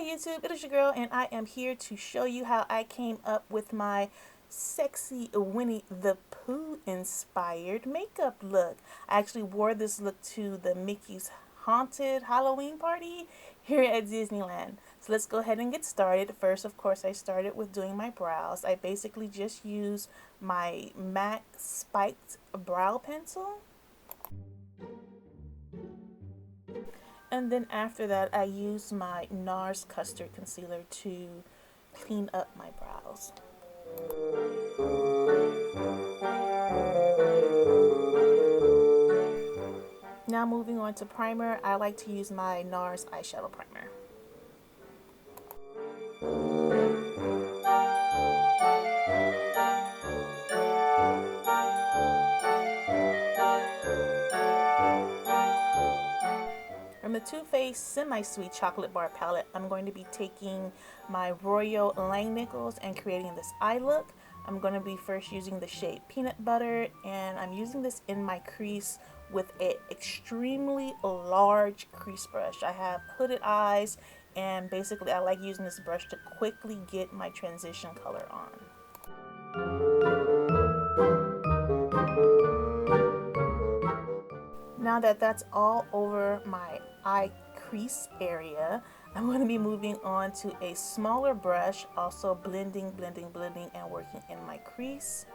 YouTube, it is your girl, and I am here to show you how I came up with my sexy Winnie the Pooh inspired makeup look. I actually wore this look to the Mickey's Haunted Halloween party here at Disneyland. So let's go ahead and get started. First, of course, I started with doing my brows. I basically just used my MAC spiked brow pencil. And then after that, I used my NARS custard concealer to clean up my brows. Now moving on to primer, I like to use my NARS eyeshadow primer. From the Too Faced Semi-Sweet Chocolate Bar Palette, I'm going to be taking my Royal Langnickels and creating this eye look. I'm going to be first using the shade Peanut Butter, and I'm using this in my crease with an extremely large crease brush. I have hooded eyes, and basically I like using this brush to quickly get my transition color on. Now that that's all over my eye crease area, I'm going to be moving on to a smaller brush, also blending and working in my crease.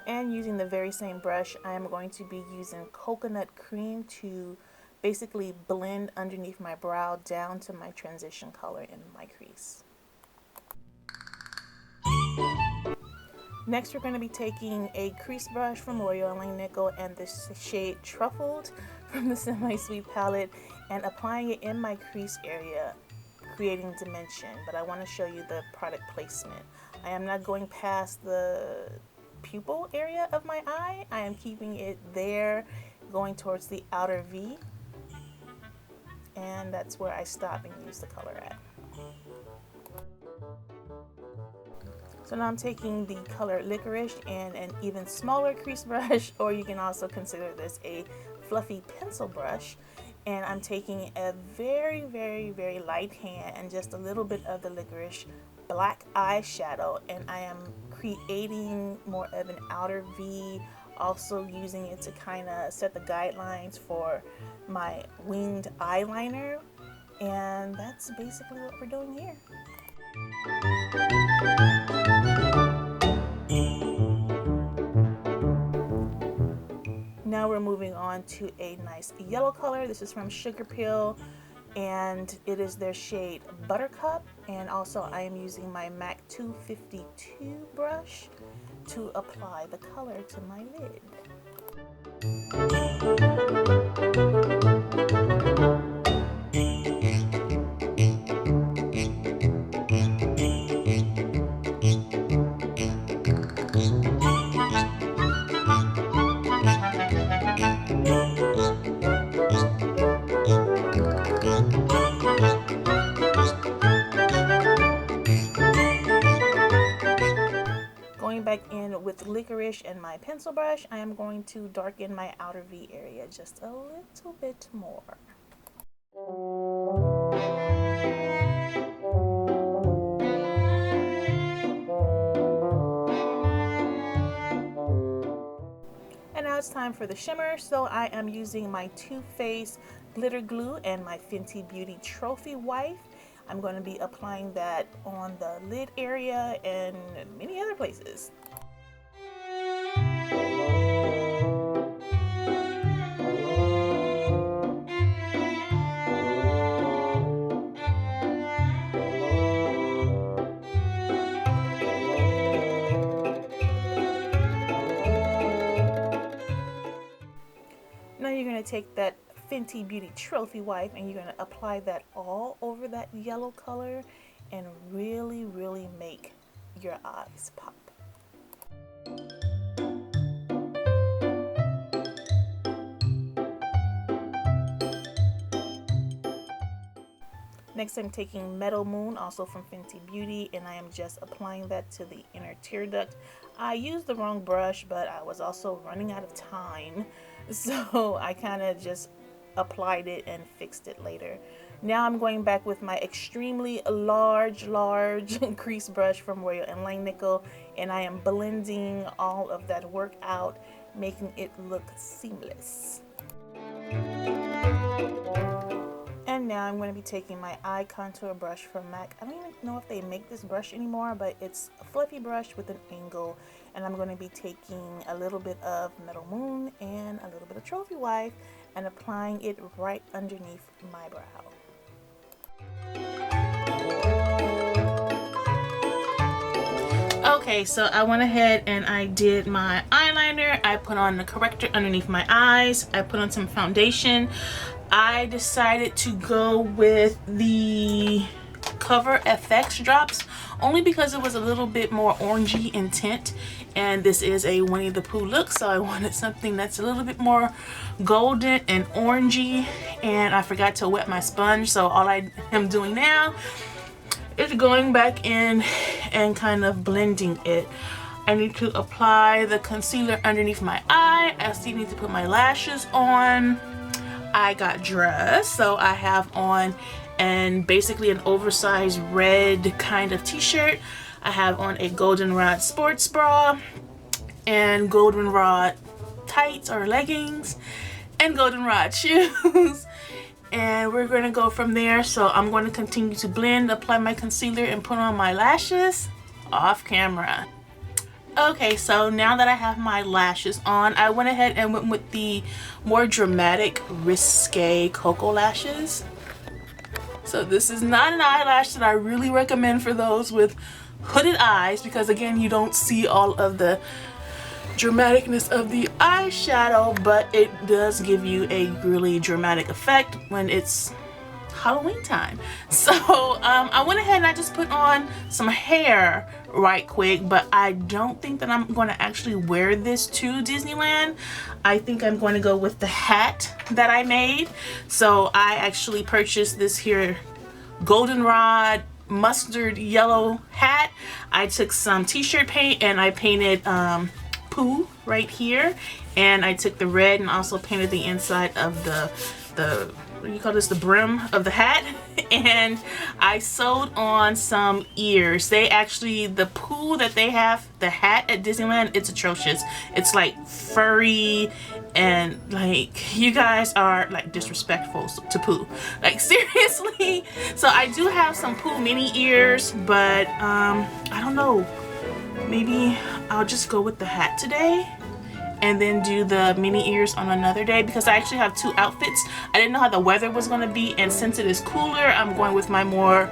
And using the very same brush, I am going to be using coconut cream to basically blend underneath my brow down to my transition color in my crease. Next, we're going to be taking a crease brush from Royal Langnickel and the shade Truffled from the Semi-Sweet palette and applying it in my crease area, creating dimension. But I want to show you the product placement. I am not going past the pupil area of my eye. I am keeping it there, going towards the outer V. And that's where I stop and use the color at. So now I'm taking the color Licorice and an even smaller crease brush, or you can also consider this a fluffy pencil brush. And I'm taking a very light hand and just a little bit of the Licorice black eyeshadow, and I am creating more of an outer V, also using it to kind of set the guidelines for my winged eyeliner. And that's basically what we're doing here. Now we're moving on to a nice yellow color. This is from SugarPill, and it is their shade Buttercup. And also I am using my MAC 252 brush to apply the color to my lid. Going back in with Licorice and my pencil brush, I am going to darken my outer V area just a little bit more. And now it's time for the shimmer. So I am using my Too Faced glitter glue and my Fenty Beauty Trophy Wife. I'm going to be applying that on the lid area and many other places. Now you're going to take that Fenty Beauty Trophy Wipe and you're going to apply that all over that yellow color and really make your eyes pop. Next, I'm taking Metal Moon, also from Fenty Beauty, and I am just applying that to the inner tear duct. I used the wrong brush, but I was also running out of time, so I kind of just applied it and fixed it later. Now I'm going back with my extremely large crease brush from Royal and Langnickel, and I am blending all of that work out, making it look seamless. And now I'm going to be taking my eye contour brush from MAC. I don't even know if they make this brush anymore, but it's a fluffy brush with an angle. And I'm going to be taking a little bit of Metal Moon and a little bit of Trophy Wife and applying it right underneath my brow. Okay, so I went ahead and I did my eyeliner. I put on the corrector underneath my eyes. I put on some foundation. I decided to go with the Cover FX drops only because it was a little bit more orangey in tint, and this is a Winnie the Pooh look, so I wanted something that's a little bit more golden and orangey. And I forgot to wet my sponge, so all I am doing now is going back in and kind of blending it. I need to apply the concealer underneath my eye. I still need to put my lashes on. I got dressed, so I have on basically an oversized red kind of t-shirt. I have on a goldenrod sports bra and goldenrod tights or leggings and goldenrod shoes. And we're going to go from there. So I'm going to continue to blend, apply my concealer, and put on my lashes off camera. Okay, so now that I have my lashes on, I went ahead and went with the more dramatic Risque Koko lashes. So this is not an eyelash that I really recommend for those with hooded eyes, because again, you don't see all of the dramaticness of the eyeshadow, but it does give you a really dramatic effect when it's Halloween time. So I went ahead and I just put on some hair right quick, but I don't think that I'm going to actually wear this to Disneyland. I think I'm going to go with the hat that I made. So I actually purchased this here goldenrod mustard yellow hat. I took some t-shirt paint and I painted Pooh right here, and I took the red and also painted the inside of the what do you call this, the brim of the hat, and I sewed on some ears. They actually, the Pooh that they have, the hat at Disneyland, it's atrocious. It's like furry and like, you guys are like disrespectful to Pooh, like seriously. So I do have some Pooh mini ears, but I don't know, maybe I'll just go with the hat today and then do the mini ears on another day, because I actually have two outfits. I didn't know how the weather was going to be, and since it is cooler, I'm going with my more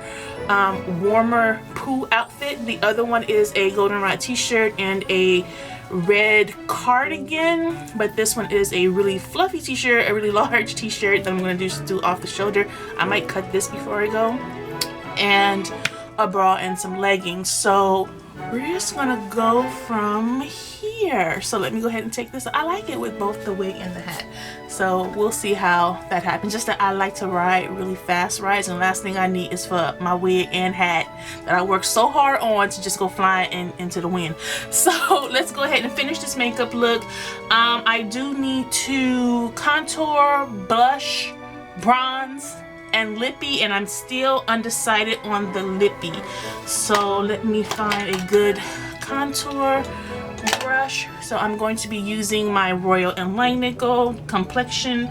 warmer Pooh outfit. The other one is a goldenrod t-shirt and a red cardigan, but this one is a really fluffy t-shirt, a really large t-shirt that I'm going to just do off the shoulder. I might cut this before I go, and a bra and some leggings. So we're just gonna go from here. So let me go ahead and take this. I like it with both the wig and the hat, so we'll see how that happens. Just that I like to ride really fast rides, and the last thing I need is for my wig and hat that I worked so hard on to just go flying into the wind. So let's go ahead and finish this makeup look. I do need to contour, blush, bronze, and lippy, and I'm still undecided on the lippy. So let me find a good contour brush. So I'm going to be using my Royal and Langnickel Complexion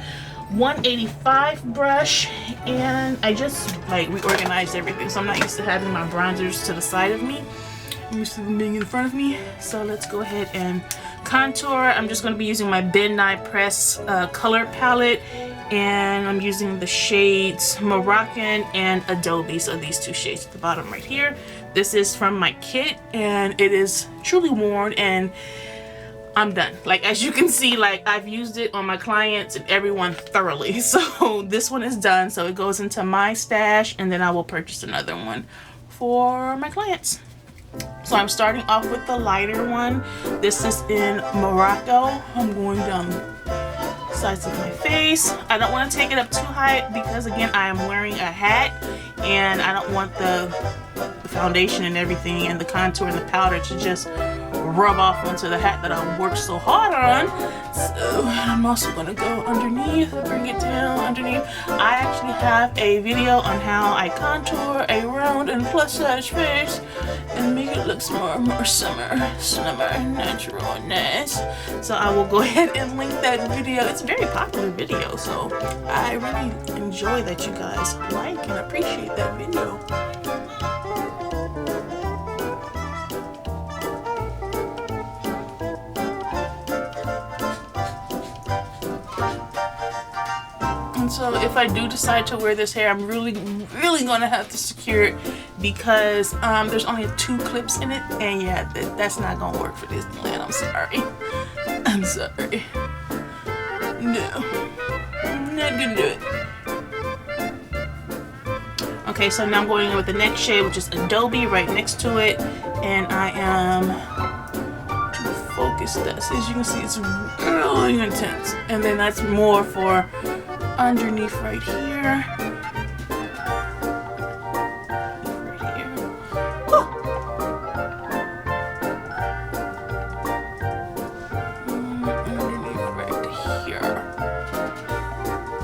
185 brush, and I just like reorganized everything, so I'm not used to having my bronzers to the side of me. I'm used to them being in front of me. So let's go ahead and contour. I'm just going to be using my Midnight Press color palette, and I'm using the shades Moroccan and Adobe. So these two shades at the bottom right here. This is from my kit, and it is truly worn, and I'm done. Like, as you can see, like, I've used it on my clients and everyone thoroughly. So this one is done. So it goes into my stash, and then I will purchase another one for my clients. So I'm starting off with the lighter one. This is in Morocco. I'm going down the sides of my face. I don't want to take it up too high because again, I am wearing a hat and I don't want the foundation and everything and the contour and the powder to just rub off onto the hat that I worked so hard on. So I'm also gonna go underneath, bring it down underneath. I actually have a video on how I contour a round and plus size face and make it look more slimmer, natural, and nice. So I will go ahead and link that video. It's a very popular video, so I really enjoy that you guys like and appreciate that video. So if I do decide to wear this hair, I'm really gonna have to secure it because there's only 2 clips in it, and yeah, that's not gonna work for Disneyland. I'm sorry. I'm sorry. No, I'm not gonna do it. Okay, so now I'm going in with the next shade, which is Adobe, right next to it, and I am to focus this. As you can see, it's really intense, and then that's more for underneath right here. Right here. Oh. Underneath right here.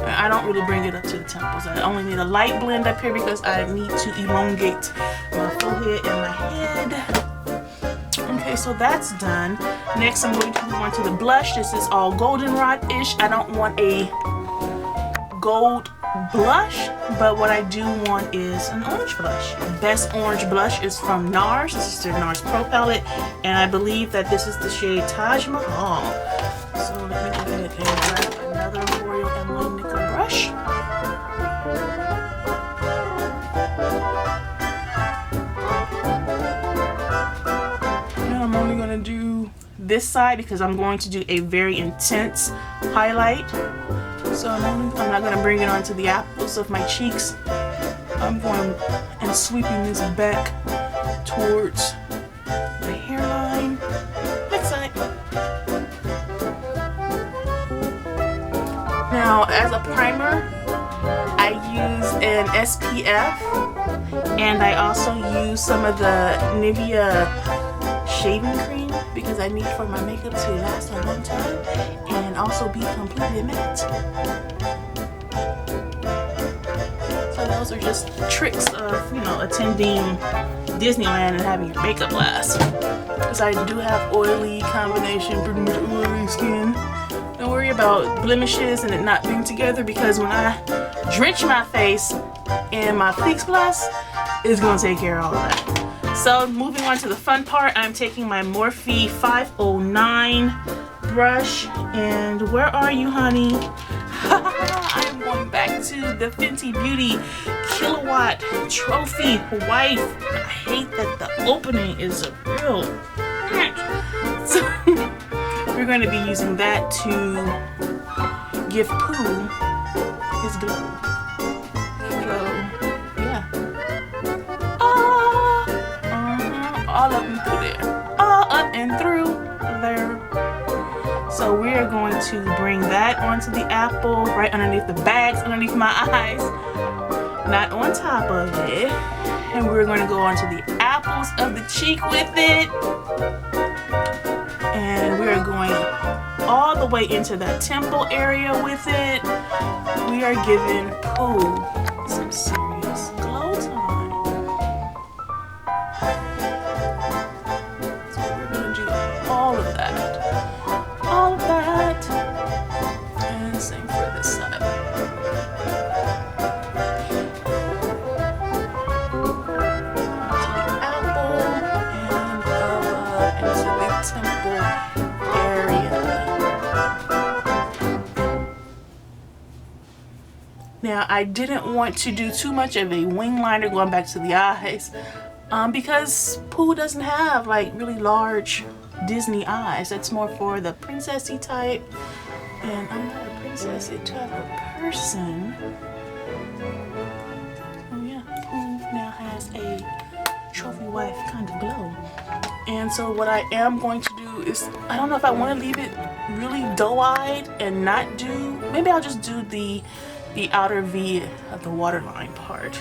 I don't really bring it up to the temples. I only need a light blend up here because I need to elongate my forehead and my head. Okay, so that's done. Next, I'm going to move on to the blush. This is all goldenrod-ish. I don't want a gold blush, but what I do want is an orange blush. Best orange blush is from NARS. This is their NARS Pro palette, and I believe that this is the shade Taj Mahal. So let me go ahead and grab another Royal and Langnickel brush. And I'm only going to do this side because I'm going to do a very intense highlight. So I'm not going to bring it onto the apples of my cheeks. I'm going and sweeping this back towards the hairline. Next side. Now, as a primer, I use an SPF, and I also use some of the Nivea shaving cream because I need for my makeup to last a long time and also be completely matte. So those are just tricks of, you know, attending Disneyland and having your makeup last. Because I do have oily combination, pretty much oily skin. Don't worry about blemishes and it not being together because when I drench my face in my Fix Plus, it's going to take care of all of that. So moving on to the fun part, I'm taking my Morphe 509 brush, and where are you, honey? I'm going back to the Fenty Beauty Kilowatt Trophy Wife. I hate that the opening is a real... So we're going to be using that to give Pooh his glow. All up and through there. All up and through there. So we are going to bring that onto the apple, right underneath the bags, underneath my eyes, not on top of it. And we're going to go onto the apples of the cheek with it. And we are going all the way into that temple area with it. We are giving Pooh some serious glow time. All of that, and same for this side. To the apple and into the temple area. Now I didn't want to do too much of a wing liner going back to the eyes, because Pooh doesn't have like really large Disney eyes. That's more for the princessy type, and I'm not a princessy type of person. Oh yeah, Pooh now has a trophy wife kind of glow. And so what I am going to do is, I don't know if I want to leave it really doe-eyed and not do, maybe I'll just do the outer V of the waterline part.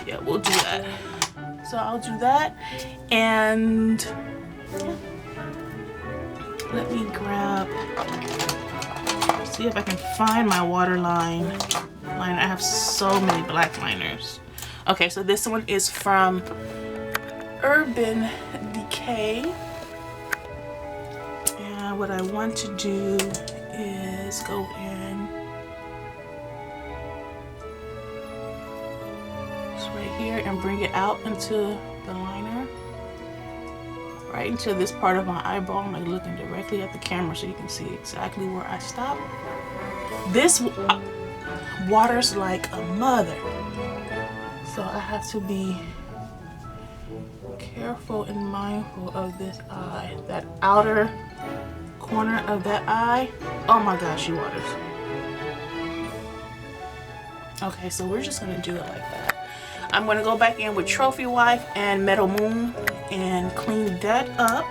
yeah, we'll do that. So I'll do that, and yeah. Let me grab, see if I can find my waterline liner. I have so many black liners. Okay, so this one is from Urban Decay. And what I want to do is go in just right here and bring it out into the liner. Right into this part of my eyeball. I'm like looking directly at the camera so you can see exactly where I stop. This waters like a mother, so I have to be careful and mindful of this eye, that outer corner of that eye. Oh my gosh, she waters. Okay, so we're just gonna do it like that. I'm gonna go back in with Trophy Wife and Metal Moon and clean that up.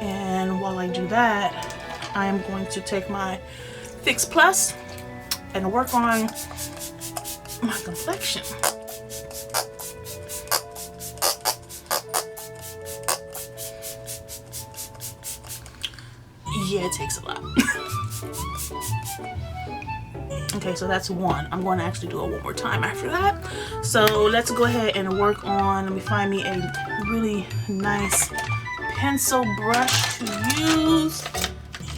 And while I do that, I am going to take my Fix Plus and work on my complexion. Yeah, it takes a lot. Okay, so that's one. I'm going to actually do it one more time after that. So let's go ahead and work on, let me find me a really nice pencil brush to use.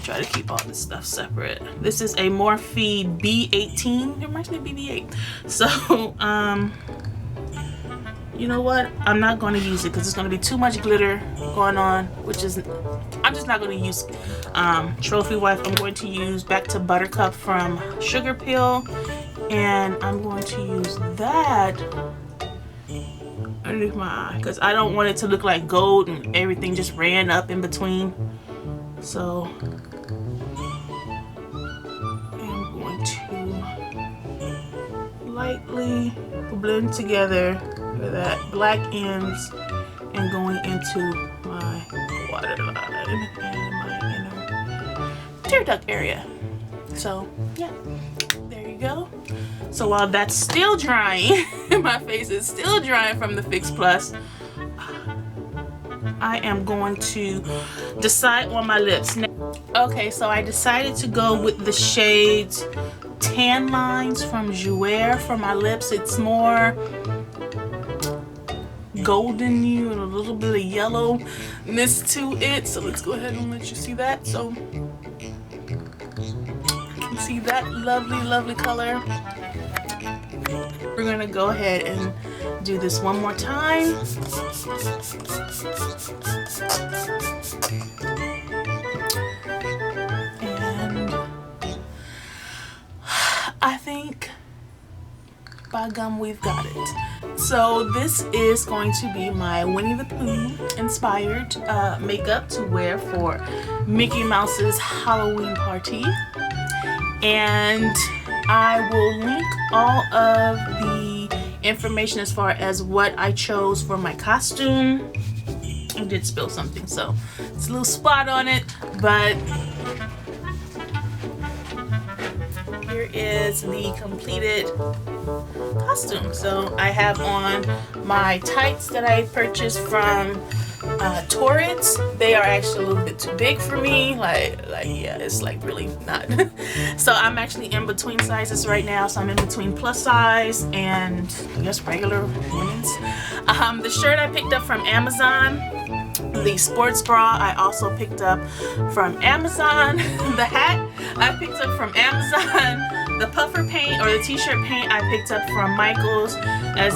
Try to keep all this stuff separate. This is a Morphe B18. It reminds me of BB8. So, you know what? I'm not going to use it because it's going to be too much glitter going on, which is, I'm just not going to use Trophy Wife. I'm going to use back to Buttercup from SugarPill, and I'm going to use that underneath my eye because I don't want it to look like gold and everything just ran up in between. So I'm going to lightly blend together that black ends and going into my waterline and my inner tear duct area. So yeah, there you go. So while that's still drying, my face is still drying from the Fix Plus, I am going to decide on my lips. Okay, so I decided to go with the shades Tan Lines from Joeur for my lips. It's more golden and a little bit of yellowness to it. So let's go ahead and let you see that. So you can see that lovely, lovely color. We're gonna go ahead and do this one more time. And I think, by gum, we've got it. So this is going to be my Winnie the Pooh inspired makeup to wear for Mickey Mouse's Halloween party. And I will link all of the information as far as what I chose for my costume. I did spill something, so it's a little spot on it, but here is the completed costume. So I have on my tights that I purchased from Torrance. They are actually a little bit too big for me. Like yeah, it's like really not. So I'm actually in between sizes right now. So I'm in between plus size and I guess regular women's. The shirt I picked up from Amazon. The sports bra I also picked up from Amazon. The hat I picked up from Amazon. The puffer paint or the t-shirt paint I picked up from Michael's, as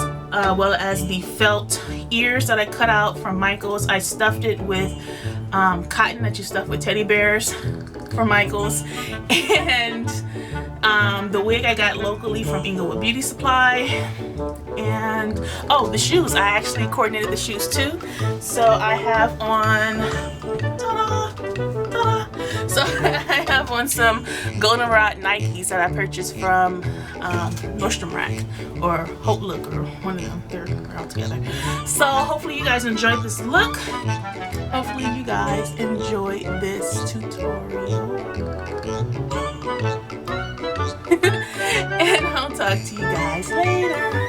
well as the felt ears that I cut out from Michael's. I stuffed it with cotton that you stuff with teddy bears from Michael's, and the wig I got locally from Inglewood Beauty Supply. And oh, the shoes, I actually coordinated the shoes too. So I have on, ta-da, ta-da. So I have on some goldenrod Nikes that I purchased from Nordstrom Rack or Hope Look or one of them. They're all together. So hopefully you guys enjoyed this look. Hopefully you guys enjoyed this tutorial. And I'll talk to you guys later.